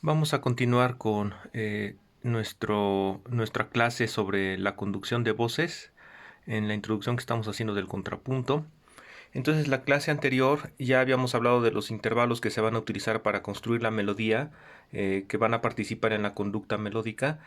Vamos a continuar con nuestra clase sobre la conducción de voces en la introducción que estamos haciendo del contrapunto. Entonces, la clase anterior ya habíamos hablado de los intervalos que se van a utilizar para construir la melodía, que van a participar en la conducta melódica,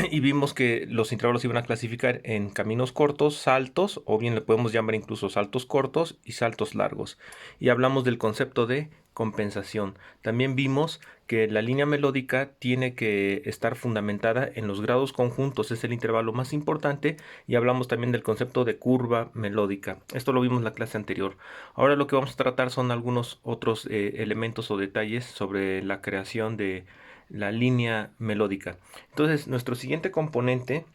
y vimos que los intervalos se iban a clasificar en caminos cortos, saltos, o bien le podemos llamar incluso saltos cortos y saltos largos. Y hablamos del concepto de compensación. También vimos que la línea melódica tiene que estar fundamentada en los grados conjuntos, es el intervalo más importante, y hablamos también del concepto de curva melódica. Esto lo vimos en la clase anterior. Ahora lo que vamos a tratar son algunos otros elementos o detalles sobre la creación de la línea melódica. Entonces, nuestro siguiente componente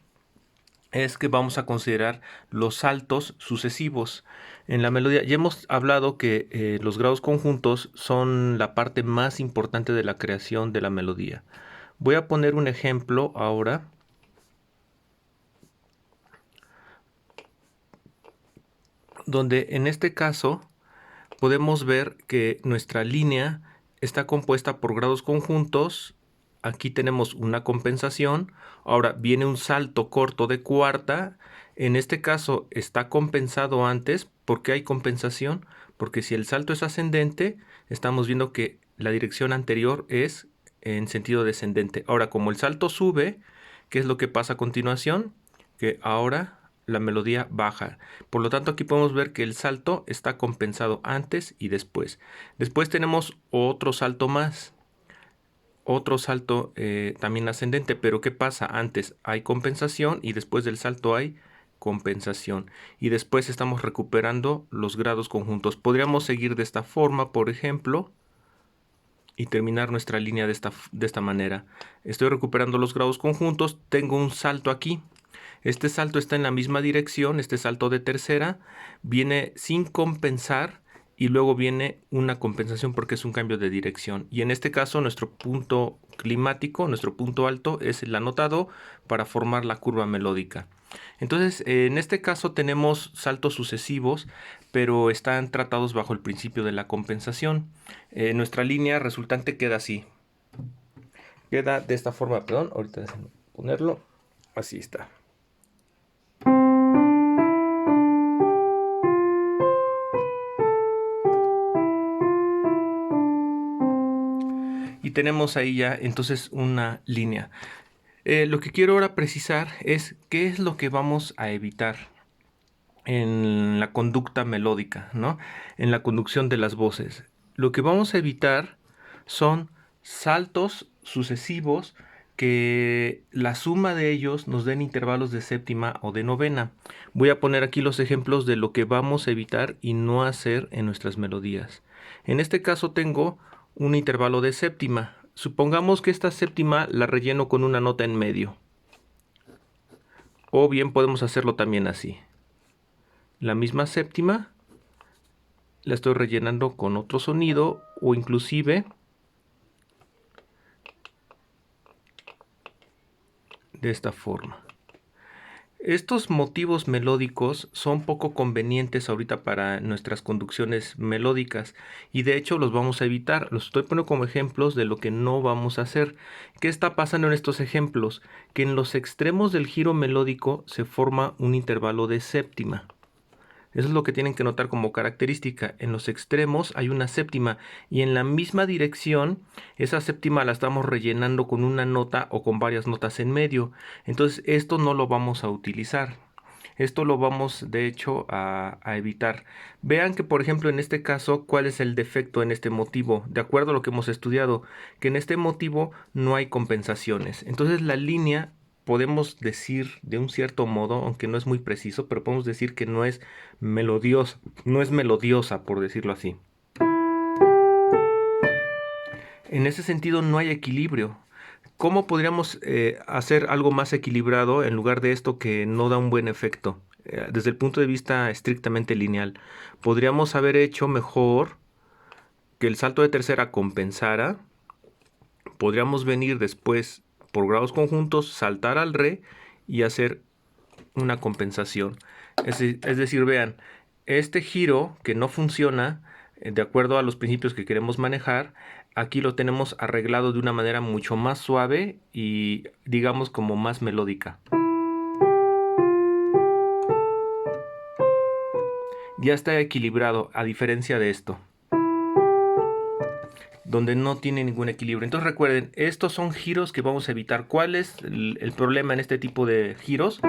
es que vamos a considerar los saltos sucesivos en la melodía. Ya hemos hablado que los grados conjuntos son la parte más importante de la creación de la melodía. Voy a poner un ejemplo ahora, donde en este caso podemos ver que nuestra línea está compuesta por grados conjuntos. Aquí tenemos una compensación. Ahora viene un salto corto de cuarta. En este caso está compensado antes. ¿Por qué hay compensación? Porque si el salto es ascendente, estamos viendo que la dirección anterior es en sentido descendente. Ahora, como el salto sube, ¿qué es lo que pasa a continuación? Que ahora la melodía baja. Por lo tanto, aquí podemos ver que el salto está compensado antes y después. Después tenemos otro salto más. Otro salto también ascendente. Pero ¿qué pasa? Antes hay compensación y después del salto hay compensación. Y después estamos recuperando los grados conjuntos. Podríamos seguir de esta forma, por ejemplo, y terminar nuestra línea de esta manera. Estoy recuperando los grados conjuntos. Tengo un salto aquí. Este salto está en la misma dirección, este salto de tercera viene sin compensar y luego viene una compensación porque es un cambio de dirección. Y en este caso nuestro punto climático, nuestro punto alto es el anotado para formar la curva melódica. Entonces, en este caso tenemos saltos sucesivos, pero están tratados bajo el principio de la compensación. Nuestra línea resultante queda así. Queda de esta forma, perdón, ahorita déjenme ponerlo. Así está. Y tenemos ahí ya entonces una línea. Lo que quiero ahora precisar es qué es lo que vamos a evitar en la conducta melódica, ¿no? En la conducción de las voces. Lo que vamos a evitar son saltos sucesivos que la suma de ellos nos den intervalos de séptima o de novena. Voy a poner aquí los ejemplos de lo que vamos a evitar y no hacer en nuestras melodías. En este caso tengo un intervalo de séptima. Supongamos que esta séptima la relleno con una nota en medio. O bien podemos hacerlo también así. La misma séptima la estoy rellenando con otro sonido o inclusive de esta forma. Estos motivos melódicos son poco convenientes ahorita para nuestras conducciones melódicas y de hecho los vamos a evitar. Los estoy poniendo como ejemplos de lo que no vamos a hacer. ¿Qué está pasando en estos ejemplos? Que en los extremos del giro melódico se forma un intervalo de séptima. Eso es lo que tienen que notar como característica. En los extremos hay una séptima y en la misma dirección esa séptima la estamos rellenando con una nota o con varias notas en medio. Entonces esto no lo vamos a utilizar. Esto lo vamos de hecho a evitar. Vean que por ejemplo en este caso cuál es el defecto en este motivo. De acuerdo a lo que hemos estudiado, que en este motivo no hay compensaciones. Entonces la línea podemos decir de un cierto modo, aunque no es muy preciso, pero podemos decir que no es melodiosa, por decirlo así. En ese sentido no hay equilibrio. ¿Cómo podríamos hacer algo más equilibrado en lugar de esto que no da un buen efecto? Desde el punto de vista estrictamente lineal, podríamos haber hecho mejor que el salto de tercera compensara. Podríamos venir después por grados conjuntos, saltar al re y hacer una compensación. Es decir, vean, este giro que no funciona de acuerdo a los principios que queremos manejar, aquí lo tenemos arreglado de una manera mucho más suave y digamos como más melódica. Ya está equilibrado, a diferencia de esto, donde no tiene ningún equilibrio. Entonces recuerden, estos son giros que vamos a evitar. ¿Cuál es el problema en este tipo de giros?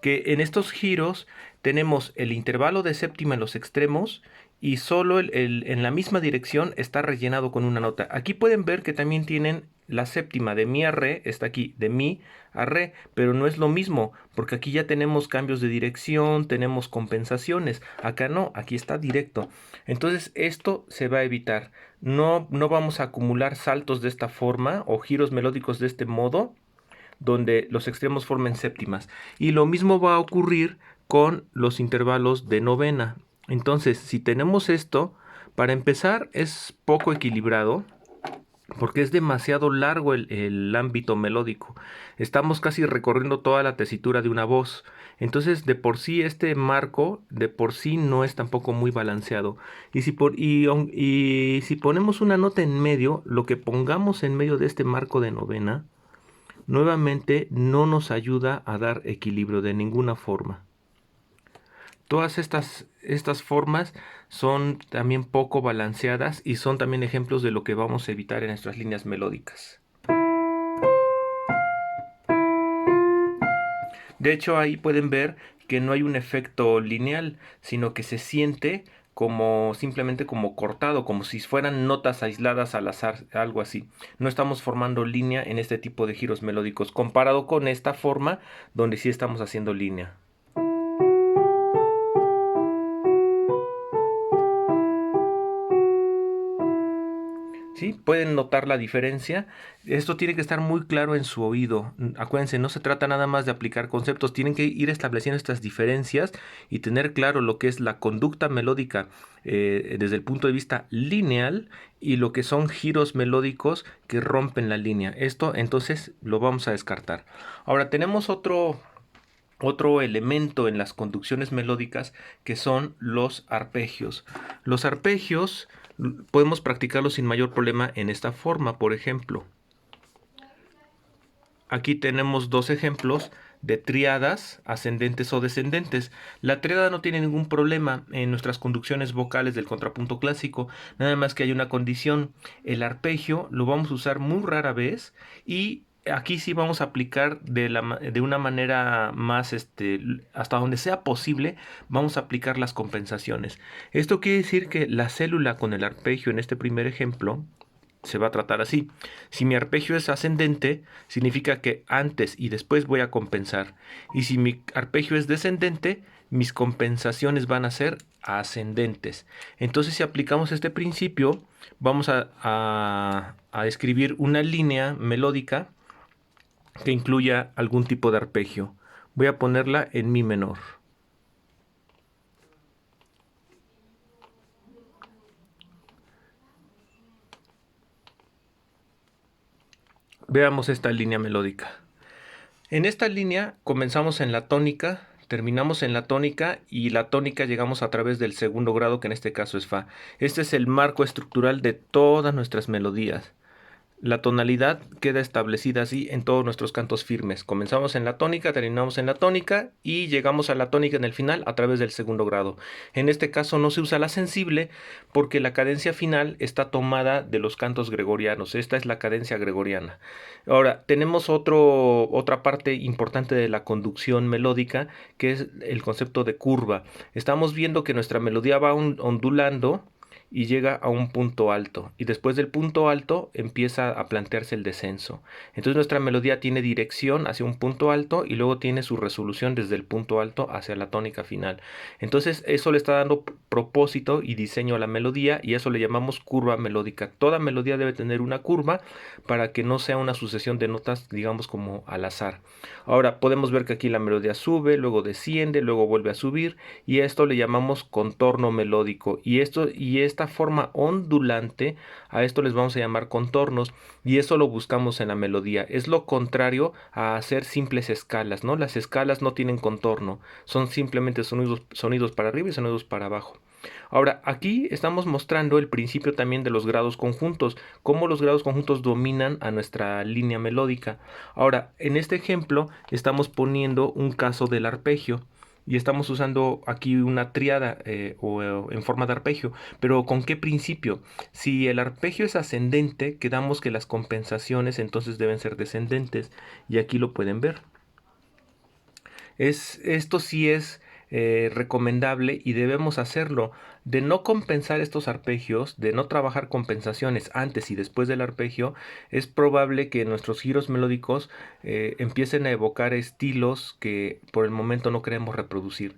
Que en estos giros tenemos el intervalo de séptima en los extremos y solo en la misma dirección está rellenado con una nota. Aquí pueden ver que también tienen la séptima de mi a re, está aquí de mi a re, pero no es lo mismo, porque aquí ya tenemos cambios de dirección, tenemos compensaciones. Acá no, aquí está directo. Entonces esto se va a evitar. No vamos a acumular saltos de esta forma o giros melódicos de este modo, donde los extremos formen séptimas. Y lo mismo va a ocurrir con los intervalos de novena. Entonces, si tenemos esto, para empezar es poco equilibrado, porque es demasiado largo el ámbito melódico. Estamos casi recorriendo toda la tesitura de una voz. Entonces, de por sí, este marco, de por sí, no es tampoco muy balanceado. Y si ponemos una nota en medio, lo que pongamos en medio de este marco de novena, nuevamente no nos ayuda a dar equilibrio de ninguna forma. Todas estas formas son también poco balanceadas y son también ejemplos de lo que vamos a evitar en nuestras líneas melódicas. De hecho, ahí pueden ver que no hay un efecto lineal, sino que se siente como simplemente como cortado, como si fueran notas aisladas al azar, algo así. No estamos formando línea en este tipo de giros melódicos, comparado con esta forma donde sí estamos haciendo línea. ¿Sí? Pueden notar la diferencia. Esto tiene que estar muy claro en su oído. Acuérdense, no se trata nada más de aplicar conceptos, tienen que ir estableciendo estas diferencias y tener claro lo que es la conducta melódica desde el punto de vista lineal y lo que son giros melódicos que rompen la línea. Esto entonces lo vamos a descartar. Ahora tenemos otro elemento en las conducciones melódicas que son los arpegios. Los arpegios podemos practicarlos sin mayor problema en esta forma, por ejemplo. Aquí tenemos dos ejemplos de tríadas ascendentes o descendentes. La tríada no tiene ningún problema en nuestras conducciones vocales del contrapunto clásico, nada más que hay una condición. El arpegio lo vamos a usar muy rara vez y aquí sí vamos a aplicar de una manera más, hasta donde sea posible, vamos a aplicar las compensaciones. Esto quiere decir que la célula con el arpegio en este primer ejemplo se va a tratar así. Si mi arpegio es ascendente, significa que antes y después voy a compensar. Y si mi arpegio es descendente, mis compensaciones van a ser ascendentes. Entonces, si aplicamos este principio, vamos a escribir una línea melódica que incluya algún tipo de arpegio. Voy a ponerla en mi menor. Veamos esta línea melódica. En esta línea comenzamos en la tónica, terminamos en la tónica y la tónica llegamos a través del segundo grado, que en este caso es fa. Este es el marco estructural de todas nuestras melodías. La tonalidad queda establecida así en todos nuestros cantos firmes. Comenzamos en la tónica, terminamos en la tónica y llegamos a la tónica en el final a través del segundo grado. En este caso no se usa la sensible porque la cadencia final está tomada de los cantos gregorianos. Esta es la cadencia gregoriana. Ahora, tenemos otra parte importante de la conducción melódica, que es el concepto de curva. Estamos viendo que nuestra melodía va ondulando y llega a un punto alto y después del punto alto empieza a plantearse el descenso. Entonces nuestra melodía tiene dirección hacia un punto alto y luego tiene su resolución desde el punto alto hacia la tónica final. Entonces eso le está dando propósito y diseño a la melodía y eso le llamamos curva melódica. Toda melodía debe tener una curva para que no sea una sucesión de notas, digamos, como al azar. Ahora podemos ver que aquí la melodía sube, luego desciende, luego vuelve a subir y esto le llamamos contorno melódico y esta forma ondulante, a esto les vamos a llamar contornos y eso lo buscamos en la melodía. Es lo contrario a hacer simples escalas, ¿no? Las escalas no tienen contorno, son simplemente sonidos para arriba y sonidos para abajo. Ahora, aquí estamos mostrando el principio también de los grados conjuntos, cómo los grados conjuntos dominan a nuestra línea melódica. Ahora, en este ejemplo estamos poniendo un caso del arpegio y estamos usando aquí una tríada en forma de arpegio. Pero ¿con qué principio? Si el arpegio es ascendente, quedamos que las compensaciones entonces deben ser descendentes y aquí lo pueden ver. Esto sí es recomendable y debemos hacerlo. De no compensar estos arpegios, de no trabajar compensaciones antes y después del arpegio, es probable que nuestros giros melódicos empiecen a evocar estilos que por el momento no queremos reproducir.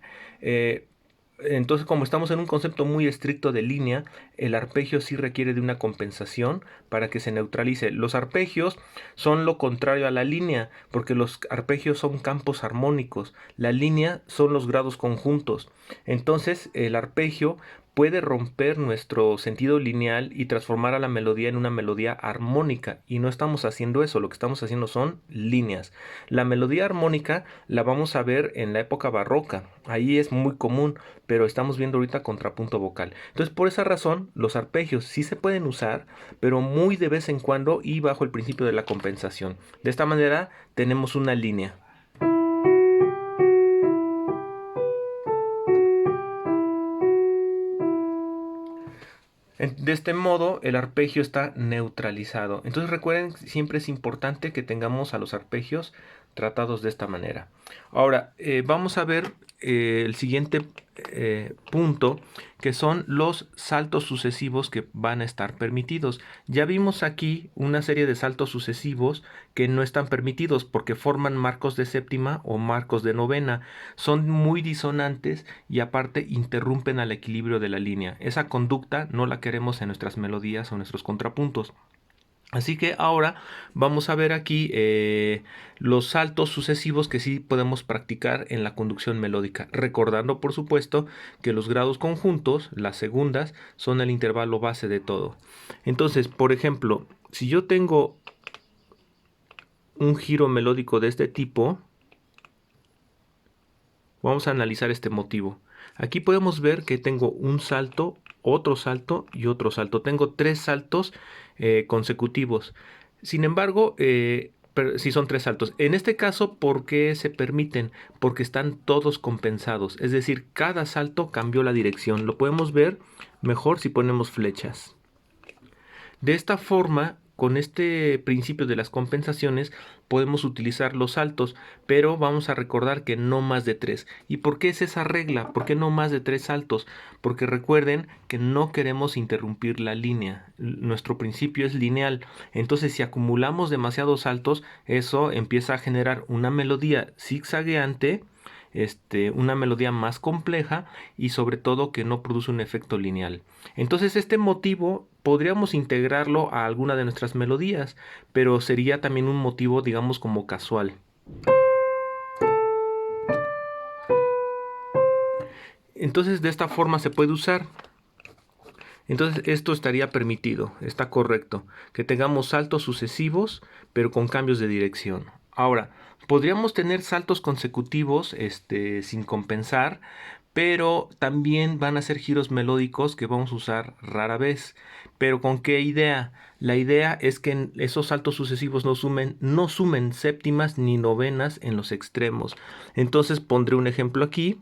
Entonces, como estamos en un concepto muy estricto de línea, el arpegio sí requiere de una compensación para que se neutralice. Los arpegios son lo contrario a la línea, porque los arpegios son campos armónicos. La línea son los grados conjuntos. Entonces, el arpegio puede romper nuestro sentido lineal y transformar a la melodía en una melodía armónica. Y no estamos haciendo eso, lo que estamos haciendo son líneas. La melodía armónica la vamos a ver en la época barroca. Ahí es muy común, pero estamos viendo ahorita contrapunto vocal. Entonces, por esa razón, los arpegios sí se pueden usar, pero muy de vez en cuando y bajo el principio de la compensación. De esta manera tenemos una línea. De este modo, el arpegio está neutralizado. Entonces recuerden, siempre es importante que tengamos a los arpegios tratados de esta manera. Ahora, vamos a ver el siguiente punto, que son los saltos sucesivos que van a estar permitidos. Ya vimos aquí una serie de saltos sucesivos que no están permitidos porque forman marcos de séptima o marcos de novena. Son muy disonantes y aparte interrumpen al equilibrio de la línea. Esa conducta no la queremos en nuestras melodías o nuestros contrapuntos. Así que ahora vamos a ver aquí los saltos sucesivos que sí podemos practicar en la conducción melódica, recordando por supuesto que los grados conjuntos, las segundas, son el intervalo base de todo. Entonces, por ejemplo, si yo tengo un giro melódico de este tipo, vamos a analizar este motivo. Aquí podemos ver que tengo un salto, otro salto y otro salto. Tengo tres saltos consecutivos. Sin embargo, si son tres saltos. En este caso, ¿por qué se permiten? Porque están todos compensados. Es decir, cada salto cambió la dirección. Lo podemos ver mejor si ponemos flechas. De esta forma, con este principio de las compensaciones, podemos utilizar los saltos, pero vamos a recordar que no más de 3. ¿Y por qué es esa regla? ¿Por qué no más de 3 saltos? Porque recuerden que no queremos interrumpir la línea. Nuestro principio es lineal. Entonces, si acumulamos demasiados saltos, eso empieza a generar una melodía zigzagueante, una melodía más compleja y sobre todo que no produce un efecto lineal. Entonces este motivo podríamos integrarlo a alguna de nuestras melodías, pero sería también un motivo, digamos, como casual. Entonces de esta forma se puede usar. Entonces esto estaría permitido, está correcto, que tengamos saltos sucesivos, pero con cambios de dirección. Ahora, podríamos tener saltos consecutivos, sin compensar, pero también van a ser giros melódicos que vamos a usar rara vez. ¿Pero con qué idea? La idea es que en esos saltos sucesivos no sumen séptimas ni novenas en los extremos. Entonces pondré un ejemplo aquí.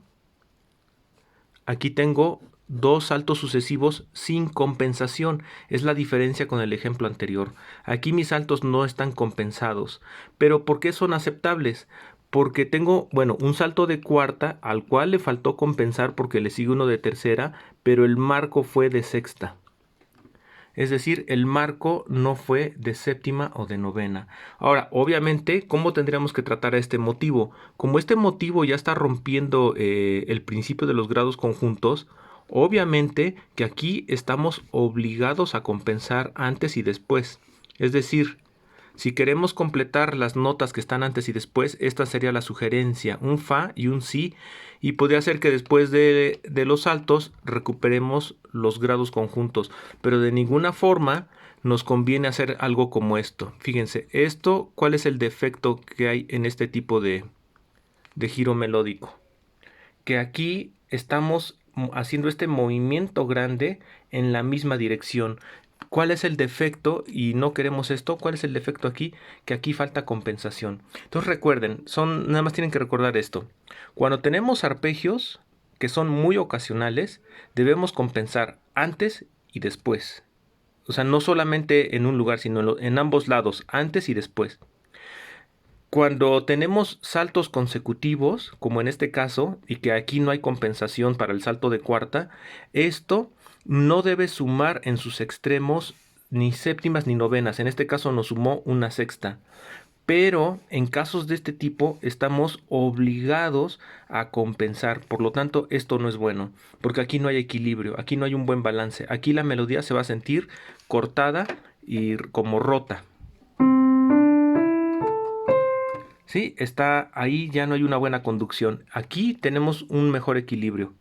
Aquí tengo dos saltos sucesivos sin compensación. Es la diferencia con el ejemplo anterior. Aquí mis saltos no están compensados. ¿Pero por qué son aceptables? Porque tengo, bueno, un salto de cuarta al cual le faltó compensar porque le sigue uno de tercera, pero el marco fue de sexta. Es decir, el marco no fue de séptima o de novena. Ahora, obviamente, ¿cómo tendríamos que tratar a este motivo? Como este motivo ya está rompiendo el principio de los grados conjuntos, obviamente que aquí estamos obligados a compensar antes y después. Es decir, si queremos completar las notas que están antes y después, esta sería la sugerencia, un fa y un si, y podría ser que después de los saltos recuperemos los grados conjuntos, pero de ninguna forma nos conviene hacer algo como esto. Fíjense, esto, ¿cuál es el defecto que hay en este tipo de giro melódico? Que aquí estamos haciendo este movimiento grande en la misma dirección. ¿Cuál es el defecto? Y no queremos esto. ¿Cuál es el defecto aquí? Que aquí falta compensación. Entonces recuerden, nada más tienen que recordar esto. Cuando tenemos arpegios que son muy ocasionales, debemos compensar antes y después. O sea, no solamente en un lugar, sino en ambos lados, antes y después. Cuando tenemos saltos consecutivos, como en este caso, y que aquí no hay compensación para el salto de cuarta, esto no debe sumar en sus extremos ni séptimas ni novenas. En este caso nos sumó una sexta. Pero en casos de este tipo estamos obligados a compensar. Por lo tanto, esto no es bueno, porque aquí no hay equilibrio, aquí no hay un buen balance. Aquí la melodía se va a sentir cortada y como rota. Sí, está ahí, ya no hay una buena conducción. Aquí tenemos un mejor equilibrio.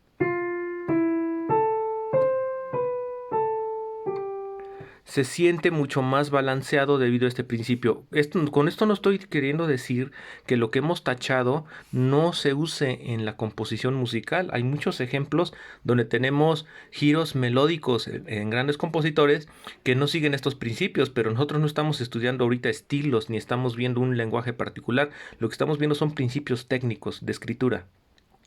Se siente mucho más balanceado debido a este principio. Con esto no estoy queriendo decir que lo que hemos tachado no se use en la composición musical. Hay muchos ejemplos donde tenemos giros melódicos en grandes compositores que no siguen estos principios, pero nosotros no estamos estudiando ahorita estilos ni estamos viendo un lenguaje particular. Lo que estamos viendo son principios técnicos de escritura.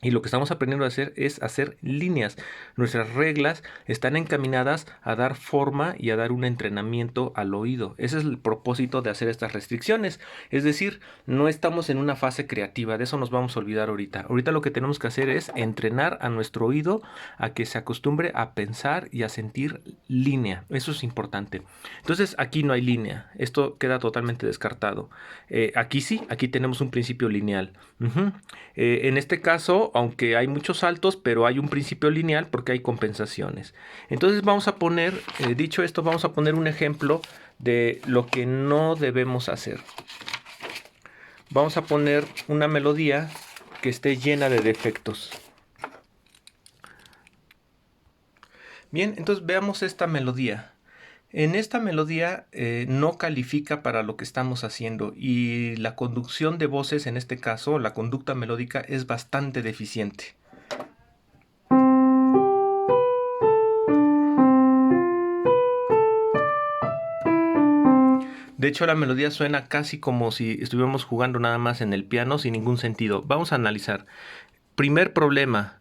Y lo que estamos aprendiendo a hacer es hacer líneas. Nuestras reglas están encaminadas a dar forma y a dar un entrenamiento al oído. Ese es el propósito de hacer estas restricciones. Es decir, no estamos en una fase creativa. De eso nos vamos a olvidar ahorita. Ahorita lo que tenemos que hacer es entrenar a nuestro oído a que se acostumbre a pensar y a sentir línea. Eso es importante. Entonces aquí no hay línea. Esto queda totalmente descartado. Aquí sí, aquí tenemos un principio lineal. En este caso, aunque hay muchos saltos, pero hay un principio lineal porque hay compensaciones. Entonces vamos a poner, dicho esto, vamos a poner un ejemplo de lo que no debemos hacer. Vamos a poner una melodía que esté llena de defectos. Bien, entonces veamos esta melodía. En esta melodía no califica para lo que estamos haciendo y la conducción de voces, en este caso, la conducta melódica, es bastante deficiente. De hecho, la melodía suena casi como si estuviéramos jugando nada más en el piano sin ningún sentido. Vamos a analizar. Primer problema.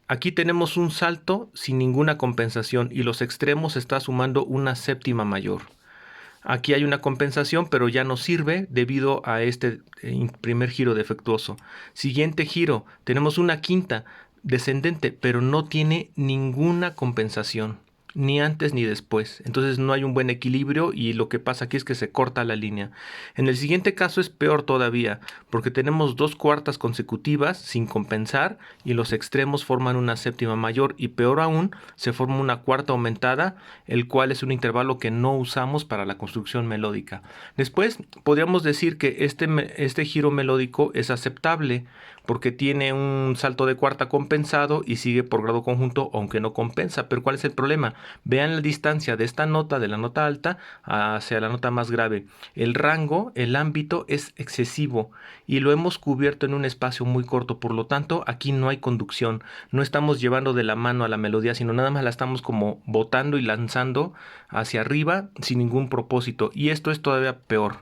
Aquí tenemos un salto sin ninguna compensación y los extremos está sumando una séptima mayor. Aquí hay una compensación, pero ya no sirve debido a este primer giro defectuoso. Siguiente giro, tenemos una quinta descendente, pero no tiene ninguna compensación, ni antes ni después. Entonces no hay un buen equilibrio y lo que pasa aquí es que se corta la línea. En el siguiente caso es peor todavía, porque tenemos dos cuartas consecutivas sin compensar y los extremos forman una séptima mayor y peor aún, se forma una cuarta aumentada, el cual es un intervalo que no usamos para la construcción melódica. Después podríamos decir que este giro melódico es aceptable porque tiene un salto de cuarta compensado y sigue por grado conjunto aunque no compensa. Pero ¿cuál es el problema? Vean la distancia de esta nota, de la nota alta, hacia la nota más grave. El rango, el ámbito es excesivo y lo hemos cubierto en un espacio muy corto. Por lo tanto, aquí no hay conducción. No estamos llevando de la mano a la melodía, sino nada más la estamos como botando y lanzando hacia arriba sin ningún propósito. Y esto es todavía peor.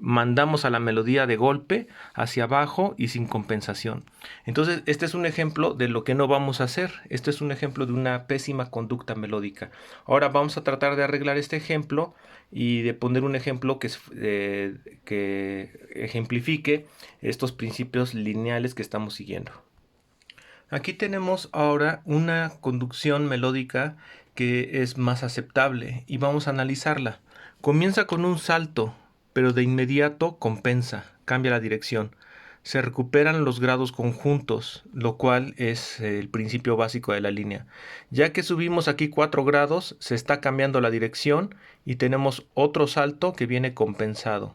Mandamos a la melodía de golpe hacia abajo y sin compensación. Entonces, este es un ejemplo de lo que no vamos a hacer. Este es un ejemplo de una pésima conducta melódica. Ahora vamos a tratar de arreglar este ejemplo y de poner un ejemplo que ejemplifique estos principios lineales que estamos siguiendo. Aquí tenemos ahora una conducción melódica que es más aceptable y vamos a analizarla. Comienza con un salto, pero de inmediato compensa, cambia la dirección. Se recuperan los grados conjuntos, lo cual es el principio básico de la línea. Ya que subimos aquí 4 grados, se está cambiando la dirección y tenemos otro salto que viene compensado.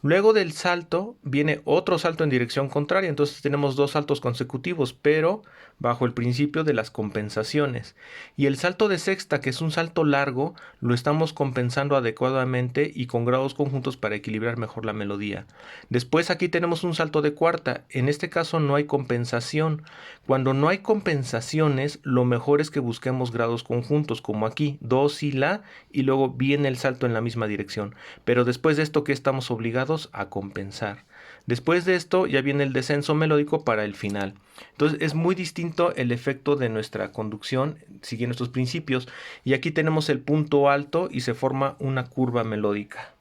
Luego del salto viene otro salto en dirección contraria, entonces tenemos dos saltos consecutivos, pero bajo el principio de las compensaciones. Y el salto de sexta, que es un salto largo, lo estamos compensando adecuadamente y con grados conjuntos para equilibrar mejor la melodía. Después aquí tenemos un salto de cuarta, en este caso no hay compensación. Cuando no hay compensaciones, lo mejor es que busquemos grados conjuntos, como aquí, do, si, la, y luego viene el salto en la misma dirección. Pero después de esto, ¿qué estamos obligados a compensar? Después de esto ya viene el descenso melódico para el final. Entonces es muy distinto el efecto de nuestra conducción siguiendo estos principios. Y aquí tenemos el punto alto y se forma una curva melódica.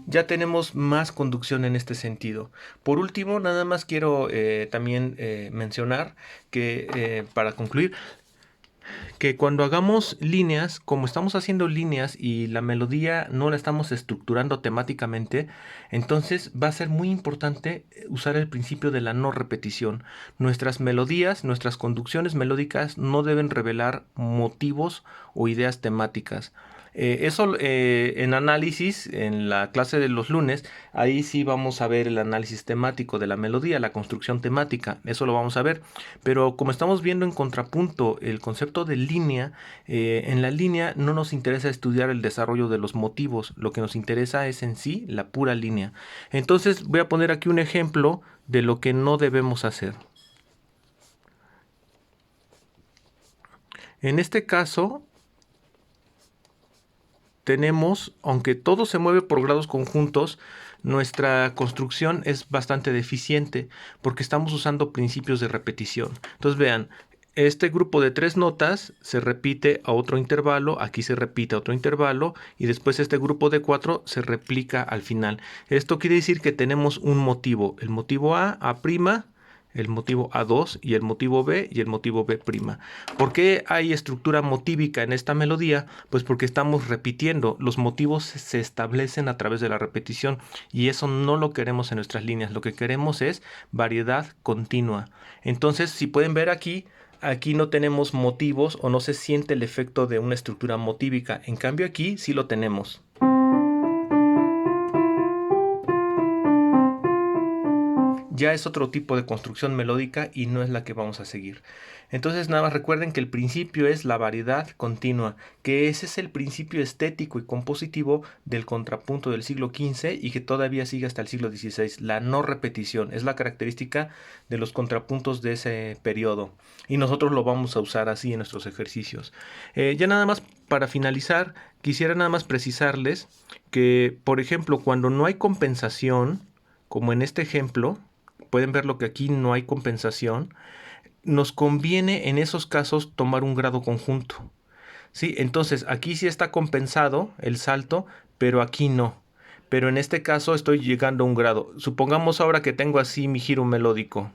Ya tenemos más conducción en este sentido. Por último, nada más quiero también mencionar que para concluir, que cuando hagamos líneas, como estamos haciendo líneas y la melodía no la estamos estructurando temáticamente, entonces va a ser muy importante usar el principio de la no repetición. Nuestras melodías, nuestras conducciones melódicas no deben revelar motivos o ideas temáticas. Eso en análisis, en la clase de los lunes, ahí sí vamos a ver el análisis temático de la melodía, la construcción temática, eso lo vamos a ver. Pero como estamos viendo en contrapunto el concepto de línea, en la línea no nos interesa estudiar el desarrollo de los motivos, lo que nos interesa es en sí la pura línea. Entonces voy a poner aquí un ejemplo de lo que no debemos hacer. En este caso tenemos, aunque todo se mueve por grados conjuntos, nuestra construcción es bastante deficiente porque estamos usando principios de repetición. Entonces vean, este grupo de 3 notas se repite a otro intervalo, aquí se repite a otro intervalo y después este grupo de 4 se replica al final. Esto quiere decir que tenemos un motivo, el motivo A', el motivo A2 y el motivo B y el motivo B'. ¿Por qué hay estructura motívica en esta melodía? Pues porque estamos repitiendo, los motivos se establecen a través de la repetición y eso no lo queremos en nuestras líneas, lo que queremos es variedad continua. Entonces, si pueden ver aquí no tenemos motivos o no se siente el efecto de una estructura motívica, en cambio aquí sí lo tenemos. Ya es otro tipo de construcción melódica y no es la que vamos a seguir. Entonces nada más recuerden que el principio es la variedad continua, que ese es el principio estético y compositivo del contrapunto del siglo XV y que todavía sigue hasta el siglo XVI. La no repetición es la característica de los contrapuntos de ese periodo y nosotros lo vamos a usar así en nuestros ejercicios. Ya nada más para finalizar, quisiera nada más precisarles que, por ejemplo, cuando no hay compensación, como en este ejemplo, pueden ver lo que aquí no hay compensación, nos conviene en esos casos tomar un grado conjunto. ¿Sí? Entonces aquí sí está compensado el salto, pero aquí no. Pero en este caso estoy llegando a un grado. Supongamos ahora que tengo así mi giro melódico.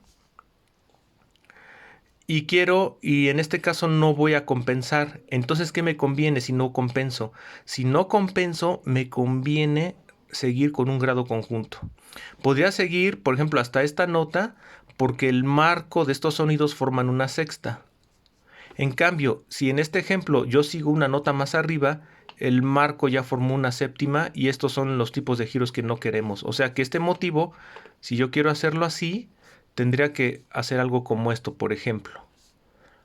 Y en este caso no voy a compensar. Entonces, ¿qué me conviene si no compenso? Si no compenso, me conviene seguir con un grado conjunto. Podría seguir, por ejemplo, hasta esta nota, porque el marco de estos sonidos forman una sexta. En cambio, si en este ejemplo yo sigo una nota más arriba, el marco ya formó una séptima y estos son los tipos de giros que no queremos. O sea que este motivo, si yo quiero hacerlo así, tendría que hacer algo como esto, por ejemplo.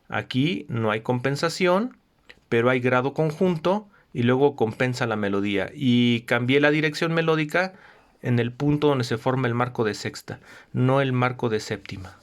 Aquí no hay compensación, pero hay grado conjunto y luego compensa la melodía. Y cambié la dirección melódica en el punto donde se forma el marco de sexta, no el marco de séptima.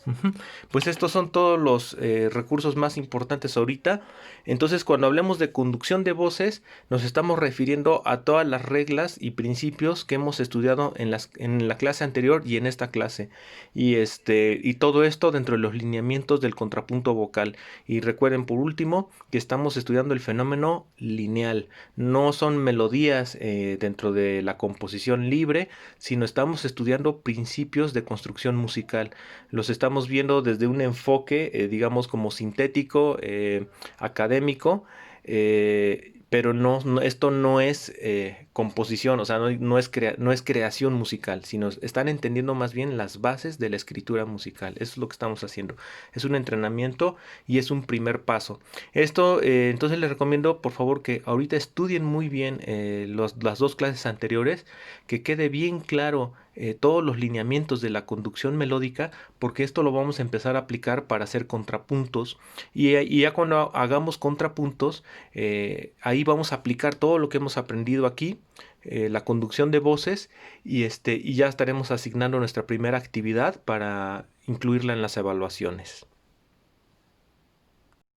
Pues estos son todos los recursos más importantes ahorita. Entonces, cuando hablemos de conducción de voces, nos estamos refiriendo a todas las reglas y principios que hemos estudiado en la clase anterior y en esta clase. Y todo esto dentro de los lineamientos del contrapunto vocal. Y recuerden por último que estamos estudiando el fenómeno lineal. No son melodías dentro de la composición libre, sino estamos estudiando principios de construcción musical. Los estamos viendo desde un enfoque, digamos, como sintético, académico, pero esto no es composición, o sea, no es creación musical, sino están entendiendo más bien las bases de la escritura musical. Eso es lo que estamos haciendo. Es un entrenamiento y es un primer paso. Esto, entonces les recomiendo, por favor, que ahorita estudien muy bien las dos clases anteriores, que quede bien claro todos los lineamientos de la conducción melódica, porque esto lo vamos a empezar a aplicar para hacer contrapuntos. Y ya cuando hagamos contrapuntos, ahí vamos a aplicar todo lo que hemos aprendido aquí, la conducción de voces, y ya estaremos asignando nuestra primera actividad para incluirla en las evaluaciones.